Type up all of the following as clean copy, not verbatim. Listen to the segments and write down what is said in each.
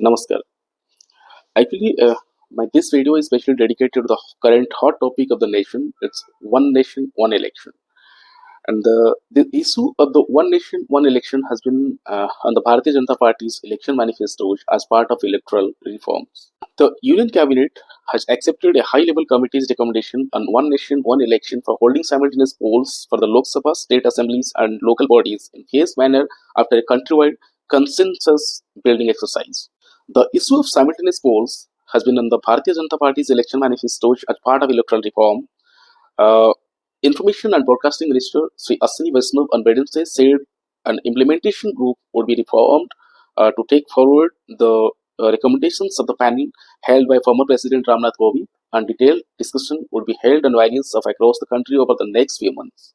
Namaskar. Actually, this video is specially dedicated to the current hot topic of the nation. It's one nation, one election. And the issue of the one nation, one election has been on the Bharatiya Janata Party's election manifesto as part of electoral reforms. The Union Cabinet has accepted a high-level committee's recommendation on one nation, one election for holding simultaneous polls for the Lok Sabha, state assemblies, and local bodies in phased manner after a countrywide consensus-building exercise. The issue of simultaneous polls has been on the Bharatiya Janata Party's election manifesto as part of electoral reform. Uh, Information and Broadcasting Minister Sri Ashwini Vaishnav on Wednesday said an implementation group would be reformed to take forward the recommendations of the panel held by former President Ramnath Kovind, and detailed discussion would be held on variants of across the country over the next few months.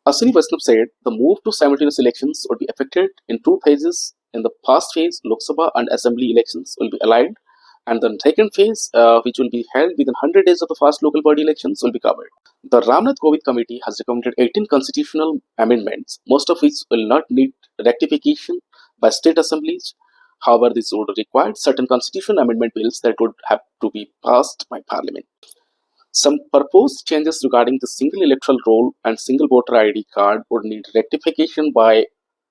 Ashwini Vaishnav said the move to simultaneous elections would be effected in two phases. In the first phase, Lok Sabha and Assembly elections will be aligned, and the second phase, which will be held within 100 days of the first local body elections, will be covered. The Ramnath Kovind Committee has recommended 18 constitutional amendments, most of which will not need rectification by state assemblies. However, this would require certain constitutional amendment bills that would have to be passed by Parliament. Some proposed changes regarding the single electoral roll and single voter ID card would need rectification by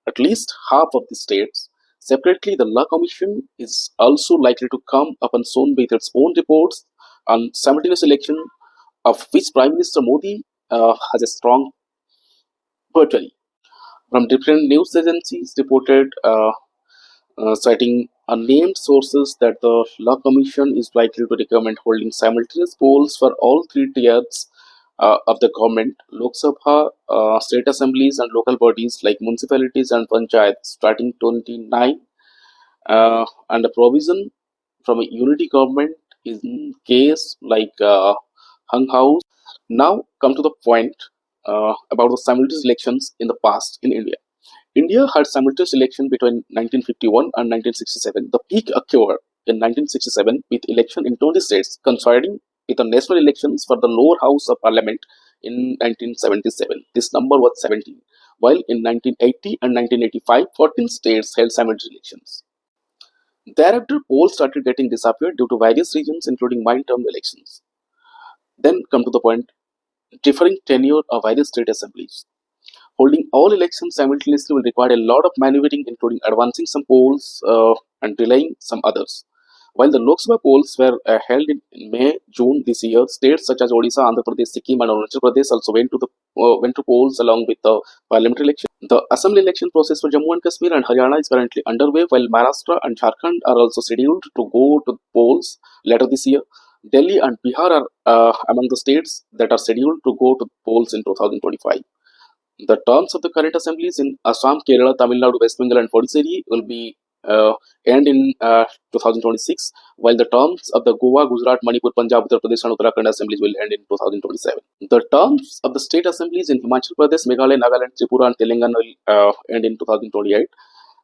at least half of the states. Separately, the Law Commission is also likely to come upon soon with its own reports on simultaneous election, of which Prime Minister Modi has a strong purview. From different news agencies reported, citing unnamed sources, that the Law Commission is likely to recommend holding simultaneous polls for all three tiers of the government: Lok Sabha, state assemblies, and local bodies like municipalities and panchayats starting 29, and a provision from a unity government in case like hung house. Now come to the point about the simultaneous elections in the past in India. India had simultaneous election between 1951 and 1967. The peak occurred in 1967 with election in 20 states coinciding with the national elections for the lower house of parliament in 1977. This number was 17, while in 1980 and 1985, 14 states held simultaneous elections. Thereafter, polls started getting disappeared due to various reasons, including midterm elections. Then come to the point, differing tenure of various state assemblies. Holding all elections simultaneously will require a lot of maneuvering, including advancing some polls and delaying some others. While the Lok Sabha polls were held in May, June this year, states such as Odisha, Andhra Pradesh, Sikkim, and Arunachal Pradesh also went to polls along with the parliamentary election. The assembly election process for Jammu and Kashmir and Haryana is currently underway, while Maharashtra and Jharkhand are also scheduled to go to polls later this year. Delhi and Bihar are among the states that are scheduled to go to polls in 2025. The terms of the current assemblies in Assam, Kerala, Tamil Nadu, West Bengal, and Puducherry will be end in 2026, while the terms of the Goa, Gujarat, Manipur, Punjab, Uttar Pradesh, and Uttarakhand assemblies will end in 2027. The terms of the state assemblies in Himachal Pradesh, Meghalaya, Nagaland, Tripura, and Telangana will end in 2028.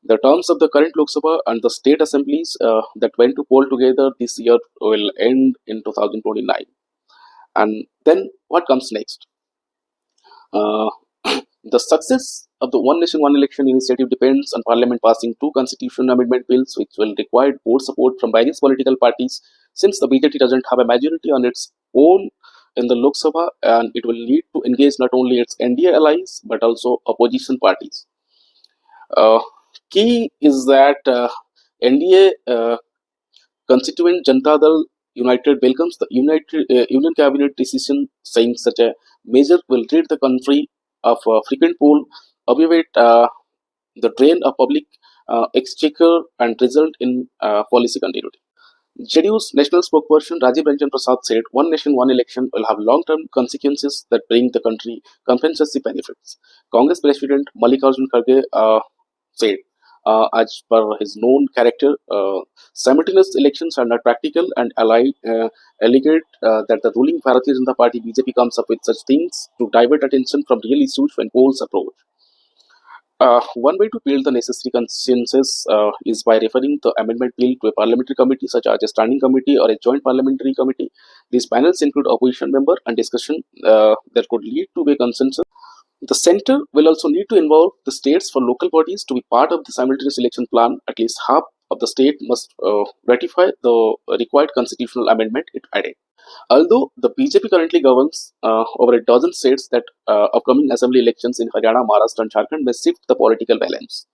The terms of the current Lok Sabha and the state assemblies that went to poll together this year will end in 2029. And then what comes next? The success of the One Nation, One Election initiative depends on Parliament passing two constitutional amendment bills, which will require board support from various political parties, since the BJP doesn't have a majority on its own in the Lok Sabha, and it will need to engage not only its NDA allies but also opposition parties. Key is that NDA Constituent Janata Dal United welcomes the Union Cabinet decision, saying such a measure will rid the country of frequent poll, alleviate the drain of public exchequer, and result in policy continuity. JDU's national spokesperson Rajiv Ranjan Prasad said, "One nation, one election will have long-term consequences that bring the country comprehensive benefits." Congress President Mallikarjun Kharge said, as per his known character, simultaneous elections are not practical, and alleged that the ruling Bharatiya Janata Party BJP comes up with such things to divert attention from real issues when polls approach. One way to build the necessary consensus is by referring the amendment bill to a parliamentary committee, such as a standing committee or a joint parliamentary committee. These panels include opposition member and discussion that could lead to a consensus. The center will also need to involve the states for local bodies to be part of the simultaneous election plan. At least half of the state must ratify the required constitutional amendment it added. Although the BJP currently governs over a dozen states, that upcoming assembly elections in Haryana, Maharashtra, and Jharkhand may shift the political balance.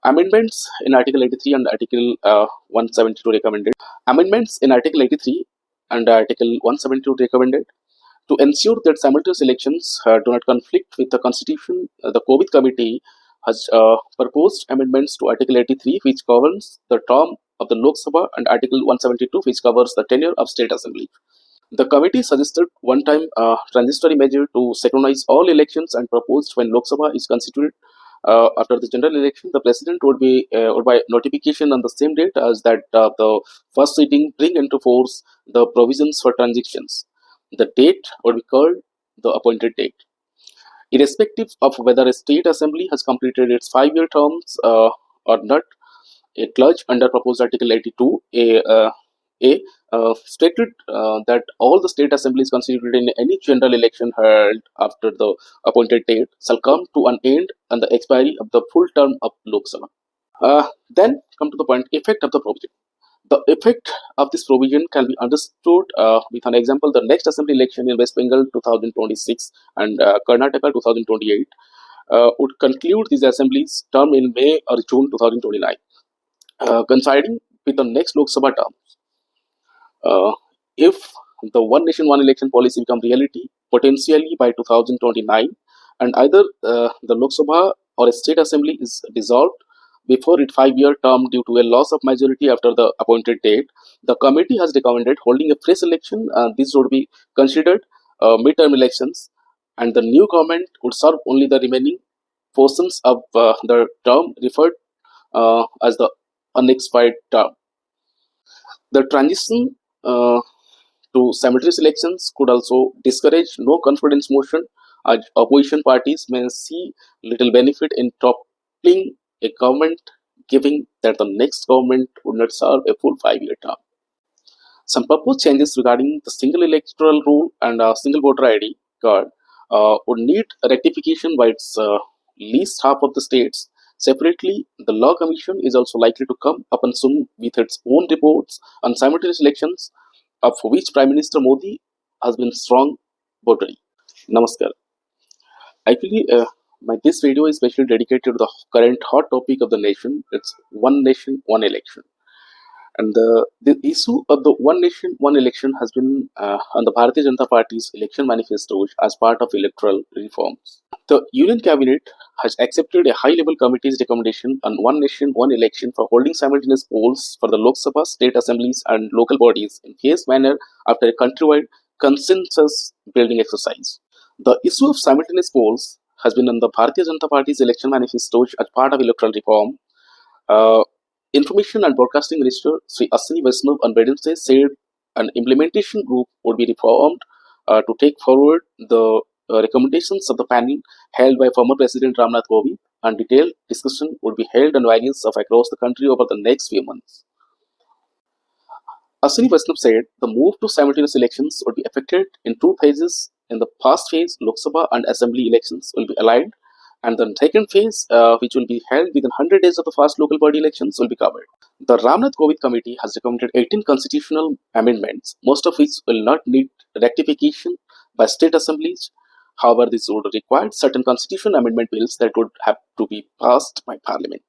Amendments in Article 83 and Article 172 recommended. Amendments in Article 83 and Article 172 recommended to ensure that simultaneous elections do not conflict with the Constitution. The COVID committee has proposed amendments to Article 83, which governs the term of the Lok Sabha, and Article 172, which covers the tenure of state assembly. The committee suggested one-time transitory measure to synchronize all elections and proposed when Lok Sabha is constituted after the general election, the president would be or by notification on the same date as that the first sitting bring into force the provisions for transactions. The date would be called the appointed date. Irrespective of whether a state assembly has completed its 5-year terms or not, a clause under proposed Article 82A stated that all the state assemblies constituted in any general election held after the appointed date shall come to an end on the expiry of the full term of Lok Sabha. Then come to the point, effect of the provision. The effect of this provision can be understood with an example. The next assembly election in West Bengal 2026 and Karnataka 2028 would conclude these assemblies term in May or June 2029. Coinciding with the next Lok Sabha term. If the one nation, one election policy become reality, potentially by 2029, and either the Lok Sabha or a state assembly is dissolved before its 5-year term due to a loss of majority after the appointed date, the committee has recommended holding a fresh election. This would be considered midterm elections, and the new government would serve only the remaining portions of the term referred as the unexpired term. The transition to simultaneous elections could also discourage no confidence motion, as opposition parties may see little benefit in toppling a government, given that the next government would not serve a full 5-year term. Some proposed changes regarding the single electoral rule and single voter ID card would need rectification by its least half of the states. Separately, the Law Commission is also likely to come up and soon with its own reports on simultaneous elections, of which Prime Minister Modi has been strong votary. Namaskar. Actually, this video is specially dedicated to the current hot topic of the nation. It's one nation, one election. And the issue of the one nation, one election has been on the Bharatiya Janata Party's election manifesto as part of electoral reforms. The Union Cabinet has accepted a high-level committee's recommendation on one nation, one election for holding simultaneous polls for the Lok Sabha, state assemblies, and local bodies in phased manner after a countrywide consensus-building exercise. The issue of simultaneous polls has been on the Bharatiya Janata Party's election manifesto as part of electoral reform. Information and Broadcasting Minister Sri Ashwini Vaishnav on Wednesday said an implementation group would be reformed to take forward the recommendations of the panel held by former President Ramnath Kovind, and detailed discussion would be held on variants of across the country over the next few months. Ashwini Vaishnav said the move to simultaneous elections would be effected in 2 phases. In the first phase, Lok Sabha and Assembly elections will be aligned, and the second phase, which will be held within 100 days of the first local body elections, will be covered. The Ramnath Kovind Committee has recommended 18 constitutional amendments, most of which will not need rectification by state assemblies. However, this would require certain constitutional amendment bills that would have to be passed by Parliament.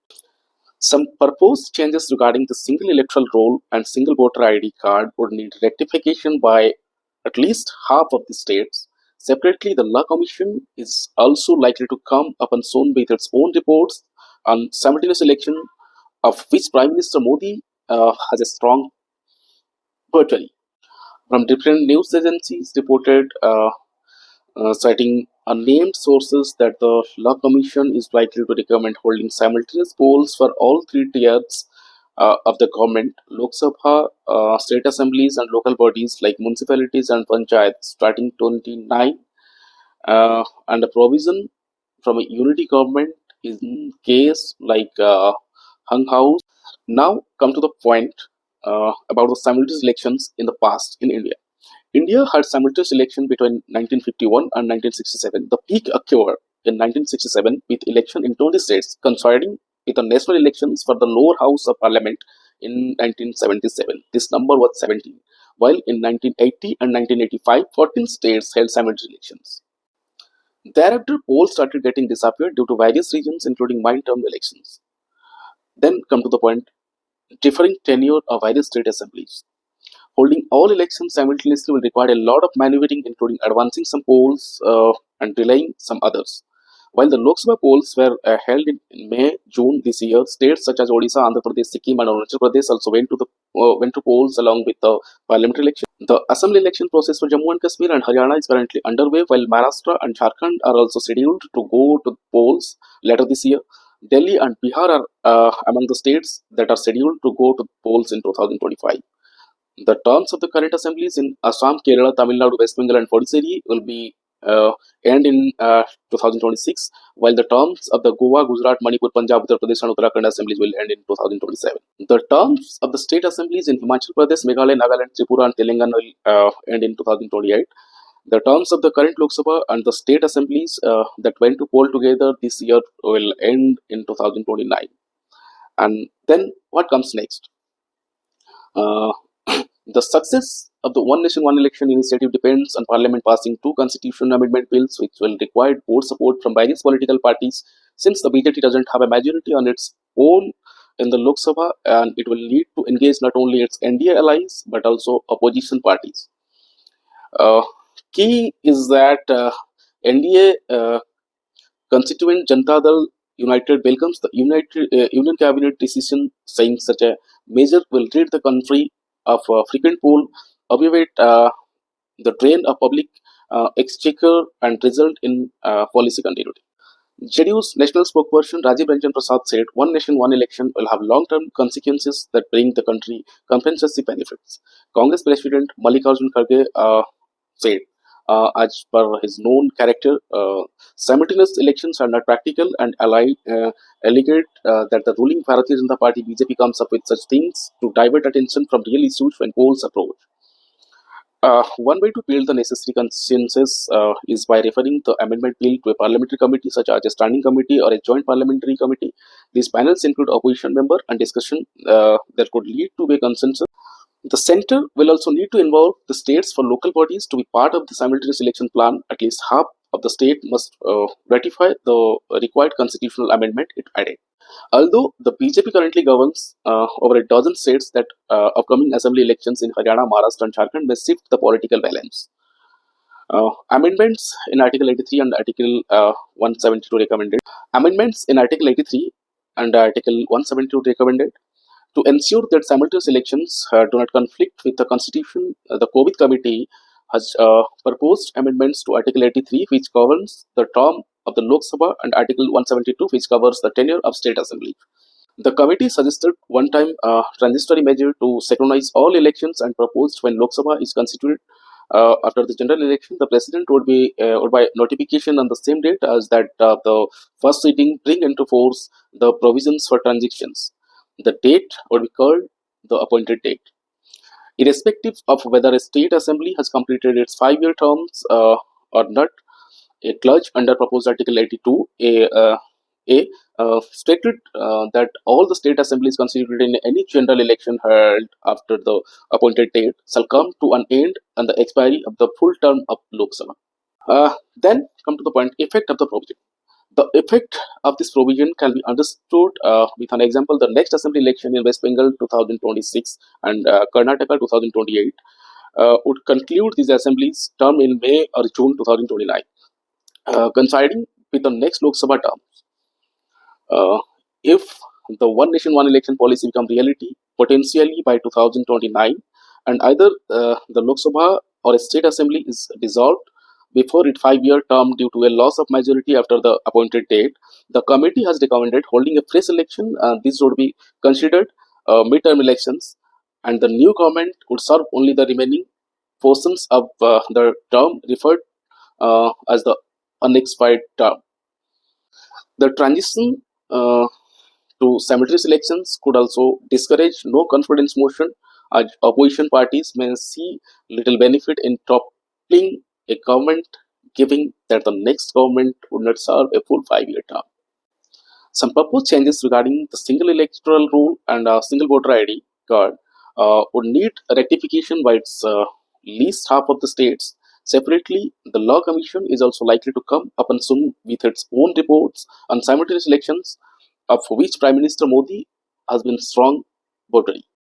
Some proposed changes regarding the single electoral roll and single voter ID card would need rectification by at least half of the states. Separately, the Law Commission is also likely to come up and soon with its own reports on simultaneous election, of which Prime Minister Modi has a strong votary. From different news agencies reported, citing unnamed sources, that the Law Commission is likely to recommend holding simultaneous polls for all 3 tiers of the government, Lok Sabha, state assemblies, and local bodies like municipalities and panchayats starting 29, and a provision from a unity government in case like hung house. Now come to the point about the simultaneous elections in the past in India. India had simultaneous election between 1951 and 1967. The peak occurred in 1967 with election in 20 states, coinciding with the national elections for the lower house of parliament in 1977. This number was 17, while in 1980 and 1985, 14 states held simultaneous elections. Thereafter, polls started getting disappeared due to various reasons, including midterm elections. Then come to the point, differing tenure of various state assemblies. Holding all elections simultaneously will require a lot of maneuvering, including advancing some polls and delaying some others. While the Lok Sabha polls were held in May, June this year, states such as Odisha, Andhra Pradesh, Sikkim, and Arunachal Pradesh also went to polls along with the parliamentary election. The assembly election process for Jammu and Kashmir and Haryana is currently underway, while Maharashtra and Jharkhand are also scheduled to go to polls later this year. Delhi and Bihar are among the states that are scheduled to go to polls in 2025. The terms of the current assemblies in Assam, Kerala, Tamil Nadu, West Bengal, and Puducherry will be end in 2026, while the terms of the Goa, Gujarat, Manipur, Punjab, Uttar Pradesh, and Uttarakhand assemblies will end in 2027. The terms of the state assemblies in Himachal Pradesh, Meghalaya, Nagaland, Tripura, and Telangana will end in 2028. The terms of the current Lok Sabha and the state assemblies that went to poll together this year will end in 2029. And then what comes next? The success of the One Nation, One Election initiative depends on Parliament passing 2 constitutional amendment bills, which will require board support from various political parties. Since the BJP doesn't have a majority on its own in the Lok Sabha, and it will need to engage not only its NDA allies but also opposition parties. Key is that NDA Constituent Janata Dal United welcomes the Union Cabinet decision saying such a measure will rid the country of frequent poll, alleviate the drain of public exchequer, and result in policy continuity. JDU's national spokesperson Rajiv Ranjan Prasad said, "One nation, one election will have long-term consequences that bring the country compensatory benefits." Congress President Mallikarjun Kharge said, as per his known character, simultaneous elections are not practical, and alleged that the ruling Bharatiya Janata Party BJP comes up with such things to divert attention from real issues when polls approach. One way to build the necessary consensus is by referring the amendment bill to a parliamentary committee such as a standing committee or a joint parliamentary committee. These panels include opposition member and discussion that could lead to a consensus. The center will also need to involve the states for local bodies to be part of the simultaneous election plan. At least half of the state must ratify the required constitutional amendment, it added. Although the BJP currently governs over a dozen states, that upcoming assembly elections in Haryana, Maharashtra, and Jharkhand may shift the political balance. Amendments in Article 83 and Article 172 recommended. Amendments in Article 83 and Article 172 recommended to ensure that simultaneous elections do not conflict with the Constitution. The COVID Committee has proposed amendments to Article 83, which governs the term of the Lok Sabha, and Article 172, which covers the tenure of state assembly. The committee suggested one-time transitory measure to synchronize all elections and proposed when Lok Sabha is constituted after the general election, the president would by notification on the same date as that the first sitting bring into force the provisions for transitions. The date would be called the appointed date. Irrespective of whether a state assembly has completed its 5-year terms or not, a clause under proposed Article 82 stated that all the state assemblies constituted in any general election held after the appointed date shall come to an end on the expiry of the full term of Lok Sabha. Then come to the point, effect of the provision. The effect of this provision can be understood with an example. The next assembly election in West Bengal 2026 and Karnataka 2028 would conclude these assemblies term in May or June 2029, coinciding with the next Lok Sabha term. If the One Nation, One Election policy become reality, potentially by 2029, and either the Lok Sabha or a state assembly is dissolved before its 5-year term due to a loss of majority after the appointed date, the committee has recommended holding a fresh election. This would be considered midterm elections, and the new government would serve only the remaining portions of the term referred as the unexpired term. The transition to simultaneous elections could also discourage no confidence motion Opposition parties may see little benefit in toppling a government, given that the next government would not serve a full 5-year term. Some proposed changes regarding the single electoral rule and single voter ID card would need rectification by its least half of the states. Separately, the Law Commission is also likely to come upon soon with its own reports on simultaneous elections, of which Prime Minister Modi has been strong votary.